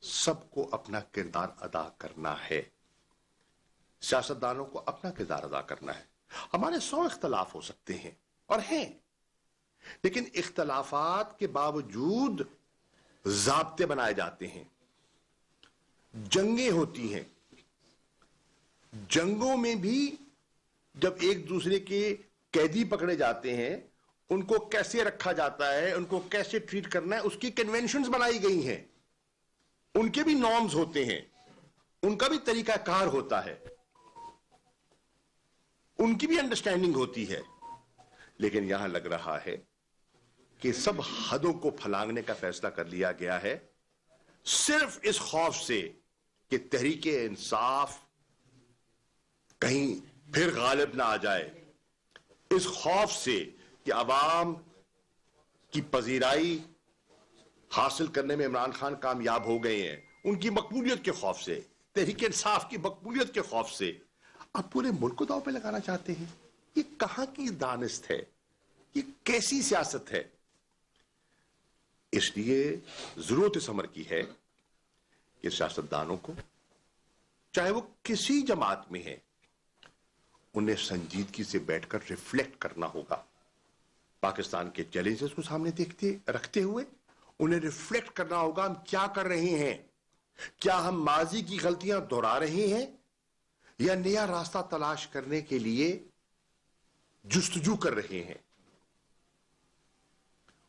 سب کو اپنا کردار ادا کرنا ہے، سیاستدانوں کو اپنا کردار ادا کرنا ہے۔ ہمارے 100 اختلاف ہو سکتے ہیں اور ہیں، لیکن اختلافات کے باوجود ضابطے بنائے جاتے ہیں، جنگیں ہوتی ہیں، جنگوں میں بھی جب ایک دوسرے کے قیدی پکڑے جاتے ہیں، ان کو کیسے رکھا جاتا ہے، ان کو کیسے ٹریٹ کرنا ہے، اس کی کنونشنز بنائی گئی ہیں، ان کے بھی نارمز ہوتے ہیں، ان کا بھی طریقہ کار ہوتا ہے، ان کی بھی انڈرسٹینڈنگ ہوتی ہے۔ لیکن یہاں لگ رہا ہے کہ سب حدوں کو پھلانگنے کا فیصلہ کر لیا گیا ہے، صرف اس خوف سے کہ تحریک انصاف کہیں پھر غالب نہ آ جائے، اس خوف سے کہ عوام کی پذیرائی حاصل کرنے میں عمران خان کامیاب ہو گئے ہیں، ان کی مقبولیت کے خوف سے، تحریک انصاف کی مقبولیت کے خوف سے اب پورے ملک کو داؤ پہ لگانا چاہتے ہیں۔ یہ کہاں کی دانست ہے، یہ کیسی سیاست ہے؟ اس لیے ضرورت اس امر کی ہے کہ سیاستدانوں کو، چاہے وہ کسی جماعت میں ہیں، انہیں سنجیدگی سے بیٹھ کر ریفلیکٹ کرنا ہوگا، پاکستان کے چیلنجز کو سامنے رکھتے ہوئے انہیں ریفلیکٹ کرنا ہوگا، ہم کیا کر رہے ہیں، کیا ہم ماضی کی غلطیاں دہرا رہے ہیں یا نیا راستہ تلاش کرنے کے لیے جستجو کر رہے ہیں۔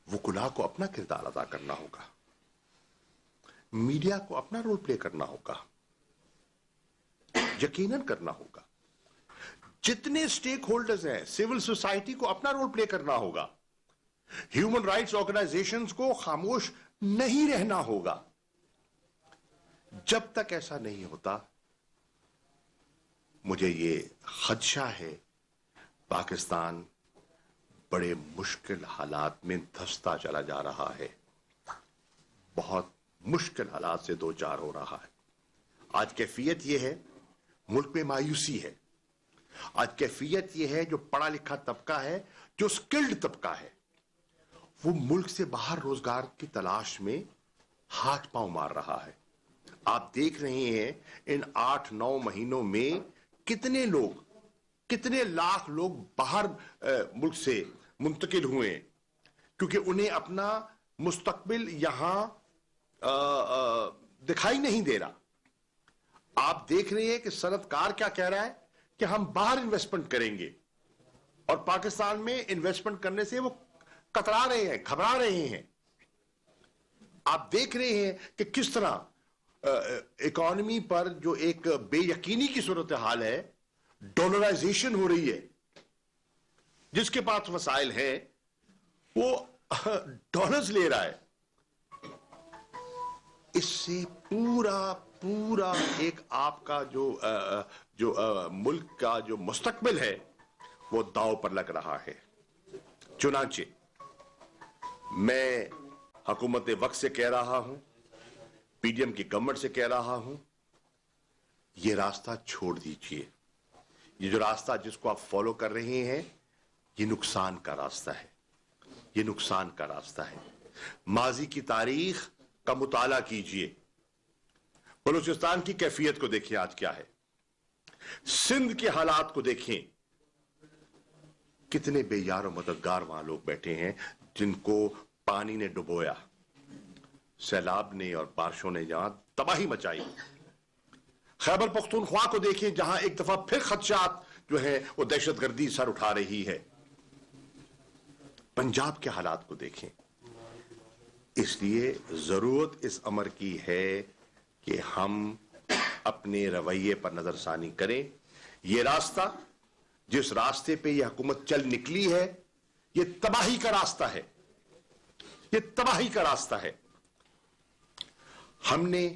وکلاء کو اپنا کردار ادا کرنا ہوگا، میڈیا کو اپنا رول پلے کرنا ہوگا، یقیناً کرنا ہوگا، جتنے سٹیک ہولڈرز ہیں سول سوسائٹی کو اپنا رول پلے کرنا ہوگا، ہیومن رائٹس آرگنائزیشنز کو خاموش نہیں رہنا ہوگا۔ جب تک ایسا نہیں ہوتا، مجھے یہ خدشہ ہے پاکستان بڑے مشکل حالات میں دھستا چلا جا رہا ہے، بہت مشکل حالات سے دوچار ہو رہا ہے۔ آج کیفیت یہ ہے، ملک میں مایوسی ہے، آج کیفیت یہ ہے جو پڑھا لکھا طبقہ ہے، جو سکلڈ طبقہ ہے، وہ ملک سے باہر روزگار کی تلاش میں ہاتھ پاؤں مار رہا ہے۔ آپ دیکھ رہے ہیں ان 8-9 مہینوں میں کتنے لوگ، کتنے لاکھ لوگ باہر ملک سے منتقل ہوئے ہیں، کیونکہ انہیں اپنا مستقبل یہاں دکھائی نہیں دے رہا۔ آپ دیکھ رہے ہیں کہ صنعت کار کیا کہہ رہا ہے کہ ہم باہر انویسٹمنٹ کریں گے، اور پاکستان میں انویسٹمنٹ کرنے سے وہ کترا رہے ہیں، گھبرا رہے ہیں۔ آپ دیکھ رہے ہیں کہ کس طرح اکانومی پر جو ایک بے یقینی کی صورتحال ہے، ڈالرائزیشن ہو رہی ہے، جس کے پاس وسائل ہیں وہ ڈالرز لے رہا ہے۔ اس سے پورا ایک آپ کا جو ملک کا جو مستقبل ہے وہ داؤ پر لگ رہا ہے۔ چنانچہ میں حکومت وقت سے کہہ رہا ہوں، پی ڈی ایم کی گورنمنٹ سے کہہ رہا ہوں، یہ راستہ چھوڑ دیجئے۔ یہ جو راستہ جس کو آپ فالو کر رہے ہیں، یہ نقصان کا راستہ ہے، یہ نقصان کا راستہ ہے۔ ماضی کی تاریخ کا مطالعہ کیجئے، بلوچستان کی کیفیت کو دیکھیں آج کیا ہے، سندھ کے حالات کو دیکھیں، کتنے بے یار و مددگار وہاں لوگ بیٹھے ہیں جن کو پانی نے ڈبویا، سیلاب نے اور بارشوں نے جہاں تباہی مچائی۔ خیبر پختونخوا کو دیکھیں جہاں ایک دفعہ پھر خدشات جو ہے وہ دہشت گردی سر اٹھا رہی ہے۔ پنجاب کے حالات کو دیکھیں۔ اس لیے ضرورت اس امر کی ہے کہ ہم اپنے رویے پر نظر ثانی کریں۔ یہ راستہ، جس راستے پہ یہ حکومت چل نکلی ہے، یہ تباہی کا راستہ ہے، یہ تباہی کا راستہ ہے۔ ہم نے